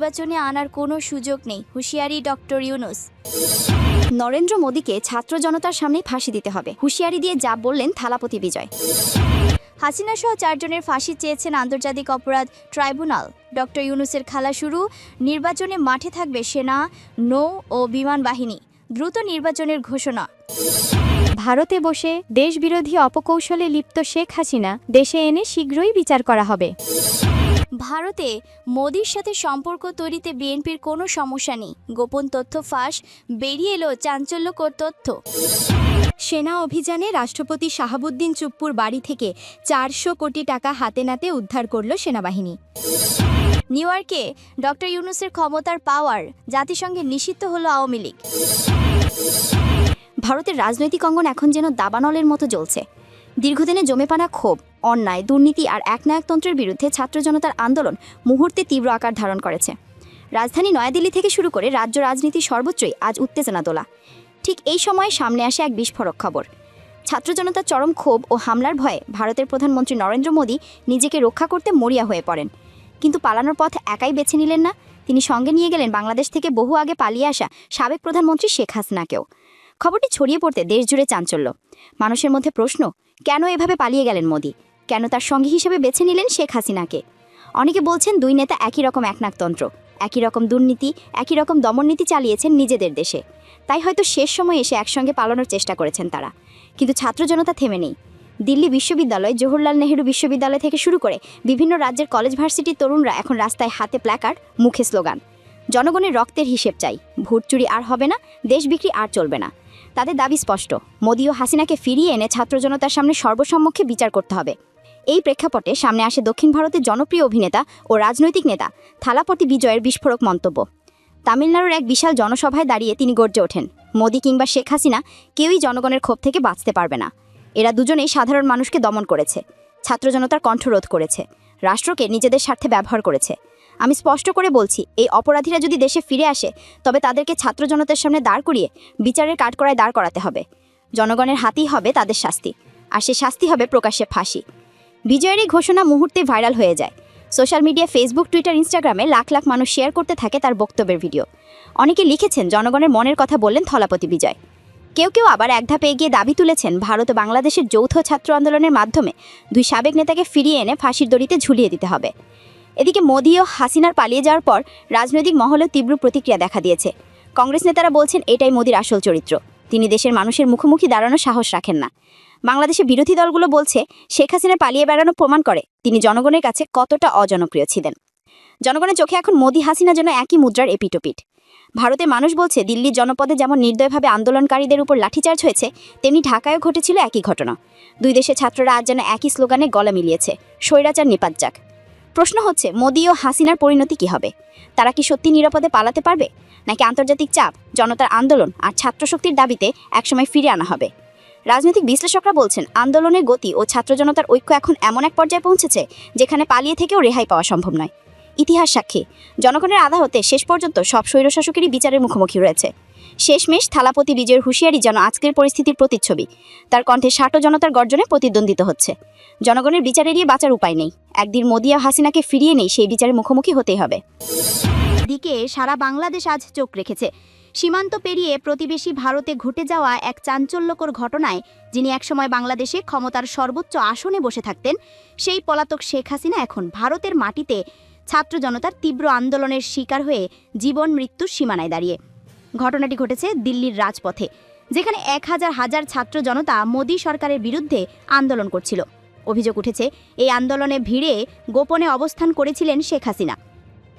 নির্বাচনে আনার কোনো সুযোগ নেই, হুঁশিয়ারি ডক্টর ইউনূস। নরেন্দ্র মোদীকে ছাত্র জনতার সামনে ফাঁসি দিতে হবে, হুঁশিয়ারি দিয়ে যা বললেন থালাপতি বিজয়। হাসিনা সহ 4 জনের ফাঁসি চেয়েছেন আন্তর্জাতিক অপরাধ ট্রাইব্যুনাল। ডক্টর ইউনূসের খেলা শুরু, নির্বাচনে মাঠে থাকবে সেনা, নৌ ও বিমান বাহিনী, দ্রুত নির্বাচনের ঘোষণা। ভারতে বসে দেশবিরোধী অপকৌশলে লিপ্ত শেখ হাসিনা দেশে এনে শীঘ্রই বিচার করা হবে। ভারতে মোদির সাথে সম্পর্ক তৈরিতে বিএনপির কোনো সমস্যা নেই, গোপন তথ্য ফাঁস, বেরিয়ে এলো চাঞ্চল্যকর তথ্য। সেনা অভিযানে রাষ্ট্রপতি শাহাবুদ্দিন চুপ্পুর বাড়ি থেকে 400 কোটি টাকা হাতে নাতে উদ্ধার করল সেনাবাহিনী। নিউ ইয়র্কে ডক্টর ইউনূসের ক্ষমতার পাওয়ার, জাতিসংঘে নিষিদ্ধ হলো আওয়ামী লীগ। ভারতের রাজনৈতিক অঙ্গন এখন যেন দাবানলের মতো জ্বলছে। দীর্ঘদিনে জমেপানা ক্ষোভ, অন্যায়, দুর্নীতি আর একনায়কতন্ত্রের বিরুদ্ধে ছাত্র জনতার আন্দোলন মুহূর্তে তীব্র আকার ধারণ করেছে। রাজধানী নয়াদিল্লি থেকে শুরু করে রাজ্য রাজনীতির সর্বত্রই আজ উত্তেজনা তোলা। ঠিক এই সময়ে সামনে আসে এক বিস্ফোরক খবর। ছাত্র জনতার চরম ক্ষোভ ও হামলার ভয়ে ভারতের প্রধানমন্ত্রী নরেন্দ্র মোদী নিজেকে রক্ষা করতে মরিয়া হয়ে পড়েন। কিন্তু পালানোর পথ একাই বেছে নিলেন না, তিনি সঙ্গে নিয়ে গেলেন বাংলাদেশ থেকে বহু আগে পালিয়ে আসা সাবেক প্রধানমন্ত্রী শেখ হাসিনাকেও। খবরটি ছড়িয়ে পড়তে দেশজুড়ে চাঞ্চল্য। মানুষের মধ্যে প্রশ্ন, কেন এভাবে পালিয়ে গেলেন মোদী? কেন তার সঙ্গী হিসেবে বেছে নিলেন শেখ হাসিনাকে? অনেকে বলছেন দুই নেতা একই রকম একনায়কতন্ত্র, একই রকম দুর্নীতি, একই রকম দমননীতি চালিয়েছেন নিজেদের দেশে। তাই হয়তো শেষ সময় এসে একসঙ্গে পালানোর চেষ্টা করেছেন তারা। কিন্তু ছাত্র জনতা থেমে নেই। দিল্লি বিশ্ববিদ্যালয়, জওহরলাল নেহেরু বিশ্ববিদ্যালয় থেকে শুরু করে বিভিন্ন রাজ্যের কলেজ ভার্সিটির তরুণরা এখন রাস্তায়, হাতে প্ল্যাকার্ড, মুখে স্লোগান। জনগণের রক্তের হিসেব চাই, ভোট চুরি আর হবে না, দেশ বিক্রি আর চলবে না। তাদের দাবি স্পষ্ট, মোদী ও হাসিনাকে ফিরিয়ে এনে ছাত্র জনতার সামনে সর্বসম্মুখে বিচার করতে হবে। এই প্রেক্ষাপটে সামনে আসে দক্ষিণ ভারতের জনপ্রিয় অভিনেতা ও রাজনৈতিক নেতা থালাপতি বিজয়ের বিস্ফোরক মন্তব্য। তামিলনাড়ুর এক বিশাল জনসভায় দাঁড়িয়ে তিনি গর্জে ওঠেন, মোদী কিংবা শেখ হাসিনা কেউই জনগণের ক্ষোভ থেকে বাঁচতে পারবে না। এরা দুজনেই সাধারণ মানুষকে দমন করেছে, ছাত্র জনতার কণ্ঠরোধ করেছে, রাষ্ট্রকে নিজেদের স্বার্থে ব্যবহার করেছে। আমি স্পষ্ট করে বলছি, এই অপরাধীরা যদি দেশে ফিরে আসে তবে তাদেরকে ছাত্র জনতার সামনে দাঁড় করিয়ে বিচারের কাঠগড়ায় দাঁড় করাতে হবে। জনগণের হাতেই হবে তাদের শাস্তি, আর সে শাস্তি হবে প্রকাশ্যে ফাঁসি। বিজয়ের এই ঘোষণা মুহূর্তে ভাইরাল হয়ে যায়। সোশ্যাল মিডিয়া, ফেসবুক, টুইটার, ইনস্টাগ্রামে লাখ লাখ মানুষ শেয়ার করতে থাকে তার বক্তব্যের ভিডিও। অনেকে লিখেছেন জনগণের মনের কথা বললেন থলাপতি বিজয়। কেউ কেউ আবার এক ধাপে এগিয়ে দাবি তুলেছেন ভারত ও বাংলাদেশের যৌথ ছাত্র আন্দোলনের মাধ্যমে দুই সাবেক নেতাকে ফিরিয়ে এনে ফাঁসির দড়িতে ঝুলিয়ে দিতে হবে। এদিকে মোদী ও হাসিনার পালিয়ে যাওয়ার পর রাজনৈতিক মহলেও তীব্র প্রতিক্রিয়া দেখা দিয়েছে। কংগ্রেস নেতারা বলছেন এটাই মোদীর আসল চরিত্র, তিনি দেশের মানুষের মুখোমুখি দাঁড়ানোর সাহস রাখেন না। বাংলাদেশে বিরোধী দলগুলো বলছে শেখ হাসিনা পালিয়ে বেড়ানো প্রমাণ করে তিনি জনগণের কাছে কতটা অজনপ্রিয় ছিলেন। জনগণের চোখে এখন মোদী হাসিনা যেন একই মুদ্রার এপিটোপিট। ভারতের মানুষ বলছে দিল্লির জনপদে যেমন নির্দয়ভাবে আন্দোলনকারীদের উপর লাঠিচার্জ হয়েছে, তেমনি ঢাকায়ও ঘটেছিল একই ঘটনা। দুই দেশের ছাত্ররা আজ যেন একই স্লোগানে গলা মিলিয়েছে, স্বৈরাচার নিপাত যাক। প্রশ্ন হচ্ছে, মোদী ও হাসিনার পরিণতি কী হবে? তারা কি সত্যি নিরাপদে পালাতে পারবে, নাকি আন্তর্জাতিক চাপ, জনতার আন্দোলন আর ছাত্রশক্তির দাবিতে একসময় ফিরে আনা হবে? রাজনৈতিক বিশ্লেষকরা বলছেন আন্দোলনের গতি ও ছাত্র জনতার ঐক্য এখন এমন এক পর্যায়ে পৌঁছেছে যেখানে পালিয়ে থেকেও রেহাই পাওয়া সম্ভব নয়। ইতিহাস সাক্ষী, জনগণের আদালতে শেষ পর্যন্ত সব স্বৈরশাসকেরই বিচারের মুখোমুখি রয়েছে। শেষমেশ থালাপতি বিজয়ের হুঁশিয়ারি যেন আজকের পরিস্থিতির প্রতিচ্ছবি। তার কণ্ঠে ষাটো জনতার গর্জনে প্রতিদ্বন্দ্বিত হচ্ছে। জনগণের বিচার এড়িয়ে বাঁচার উপায় নেই, একদিন মোদী ও হাসিনাকে ফিরিয়ে নেই সেই বিচারের মুখোমুখি হতেই হবে। দিকে সারা বাংলাদেশ আজ চোখ রেখেছে সীমান্ত পেরিয়ে প্রতিবেশী ভারতে ঘটে যাওয়া এক চাঞ্চল্যকর ঘটনায়। যিনি একসময় বাংলাদেশে ক্ষমতার সর্বোচ্চ আসনে বসে থাকতেন, সেই পলাতক শেখ হাসিনা এখন ভারতের মাটিতে ছাত্র জনতার তীব্র আন্দোলনের শিকার হয়ে জীবন মৃত্যুর সীমানায় দাঁড়িয়ে। ঘটনাটি ঘটেছে দিল্লির রাজপথে, যেখানে 1000 ছাত্র জনতা মোদী সরকারের বিরুদ্ধে আন্দোলন করছিল। অভিযোগ উঠেছে এই আন্দোলনে ভিড়ে গোপনে অবস্থান করেছিলেন শেখ হাসিনা।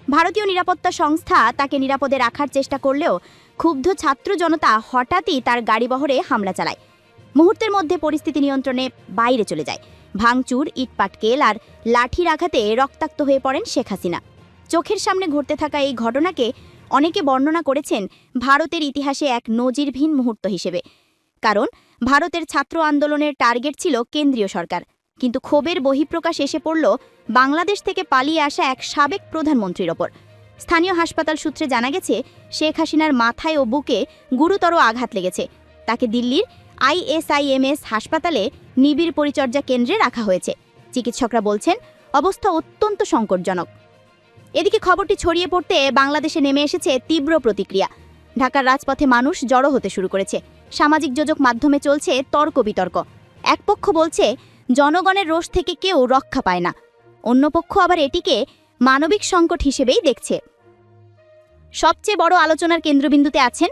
ভারতীয় নিরাপত্তা সংস্থা তাকে নিরাপদে রাখার চেষ্টা করলেও ক্ষুব্ধ ছাত্র জনতা হঠাৎই তার গাড়িবহরে হামলা চালায়। মুহূর্তের মধ্যে পরিস্থিতি নিয়ন্ত্রণে বাইরে চলে যায়। ভাঙচুর, ইটপাটকেল আর লাঠির আঘাতে রক্তাক্ত হয়ে পড়েন শেখ হাসিনা। চোখের সামনে ঘটতে থাকা এই ঘটনাকে অনেকে বর্ণনা করেছেন ভারতের ইতিহাসে এক নজিরবিহীন মুহূর্ত হিসেবে। কারণ ভারতের ছাত্র আন্দোলনের টার্গেট ছিল কেন্দ্রীয় সরকার, কিন্তু ক্ষোভের বহিঃপ্রকাশ এসে পড়ল বাংলাদেশ থেকে পালিয়ে আসা এক সাবেক প্রধানমন্ত্রীর ওপর। স্থানীয় হাসপাতাল সূত্রে জানা গেছে শেখ হাসিনার মাথায় ও বুকে গুরুতর আঘাত লেগেছে। তাকে দিল্লির ISIMS হাসপাতালে নিবিড় পরিচর্যা কেন্দ্রে রাখা হয়েছে। চিকিৎসকরা বলছেন অবস্থা অত্যন্ত সংকটজনক। এদিকে খবরটি ছড়িয়ে পড়তে বাংলাদেশে নেমে এসেছে তীব্র প্রতিক্রিয়া। ঢাকার রাজপথে মানুষ জড়ো হতে শুরু করেছে। সামাজিক যোগাযোগ মাধ্যমে চলছে তর্ক বিতর্ক। এক পক্ষ বলছে জনগণের রোষ থেকে কেউ রক্ষা পায় না, অন্য পক্ষ আবার এটিকে মানবিক সংকট হিসেবেই দেখছে। সবচেয়ে বড় আলোচনার কেন্দ্রবিন্দুতে আছেন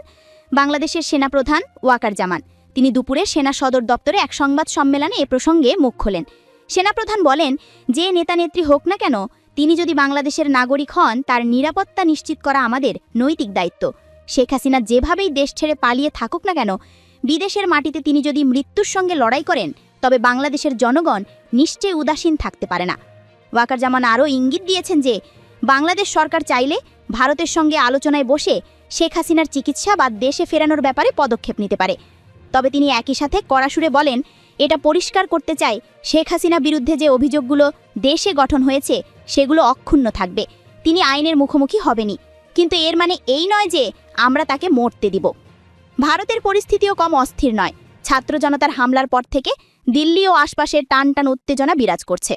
বাংলাদেশের সেনাপ্রধান ওয়াকার জামান। তিনি দুপুরে সেনা সদর দপ্তরে এক সংবাদ সম্মেলনে এ প্রসঙ্গে মুখ খোলেন। সেনাপ্রধান বলেন, যে নেতানেত্রী হোক না কেন, তিনি যদি বাংলাদেশের নাগরিক হন, তার নিরাপত্তা নিশ্চিত করা আমাদের নৈতিক দায়িত্ব। শেখ হাসিনা যেভাবেই দেশ ছেড়ে পালিয়ে থাকুক না কেন, বিদেশের মাটিতে তিনি যদি মৃত্যুর সঙ্গে লড়াই করেন, তবে বাংলাদেশের জনগণ নিশ্চয়ই উদাসীন থাকতে পারে না। ওয়াকার জামান আরও ইঙ্গিত দিয়েছেন যে বাংলাদেশ সরকার চাইলে ভারতের সঙ্গে আলোচনায় বসে শেখ হাসিনার চিকিৎসা বা দেশে ফেরানোর ব্যাপারে পদক্ষেপ নিতে পারে। তবে তিনি একই সাথে কড়া সুরে বলেন, এটা পরিষ্কার করতে চাই, শেখ হাসিনা বিরুদ্ধে যে অভিযোগগুলো দেশে গঠন হয়েছে সেগুলো অক্ষুণ্ণ থাকবে। তিনি আইনের মুখোমুখি হবেনি, কিন্তু এর মানে এই নয় যে আমরা তাকে মরতে দিব। ভারতের পরিস্থিতিও কম অস্থির নয়। ছাত্র জনতার হামলার পর থেকে দিল্লি ও আশপাশের টান টান উত্তেজনা বিরাজ করছে।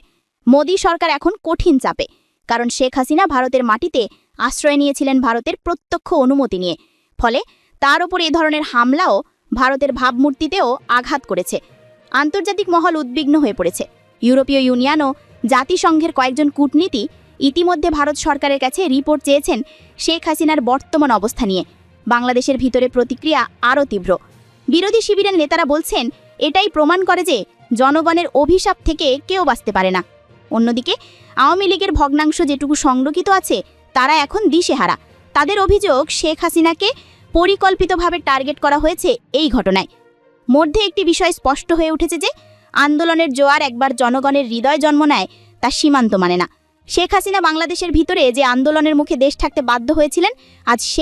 মোদী সরকার এখন কঠিন চাপে, কারণ শেখ হাসিনা ভারতের মাটিতে আশ্রয় নিয়েছিলেন ভারতের প্রত্যক্ষ অনুমতি নিয়ে। ফলে তার ওপর এ ধরনের হামলাও ভারতের ভাবমূর্তিতেও আঘাত করেছে। আন্তর্জাতিক মহল উদ্বিগ্ন হয়ে পড়েছে। ইউরোপীয় ইউনিয়ন ও জাতিসংঘের কয়েকজন কূটনীতি ইতিমধ্যে ভারত সরকারের কাছে রিপোর্ট চেয়েছেন শেখ হাসিনার বর্তমান অবস্থা নিয়ে। বাংলাদেশের ভিতরে প্রতিক্রিয়া আরও তীব্র। বিরোধী শিবিরের নেতারা বলছেন, এটাই প্রমাণ করে যে জনগণের অভিশাপ থেকে কেউ বাঁচতে পারে না। অন্যদিকে আওয়ামী লীগের ভগ্নাংশ যেটুকু সংরক্ষিত আছে, তারা এখন দিশেহারা। তাদের অভিযোগ, শেখ হাসিনাকে পরিকল্পিতভাবে টার্গেট করা হয়েছে এই ঘটনায়। মধ্যে একটি বিষয় স্পষ্ট হয়ে উঠেছে যে আন্দোলনের জোয়ার একবার জনগণের হৃদয় জন্ম নেয়, তা সীমান্ত মানে না। শেখ হাসিনা বাংলাদেশের ভিতরে যে আন্দোলনের মুখে দেশ থাকতে বাধ্য হয়েছিলেন, আজ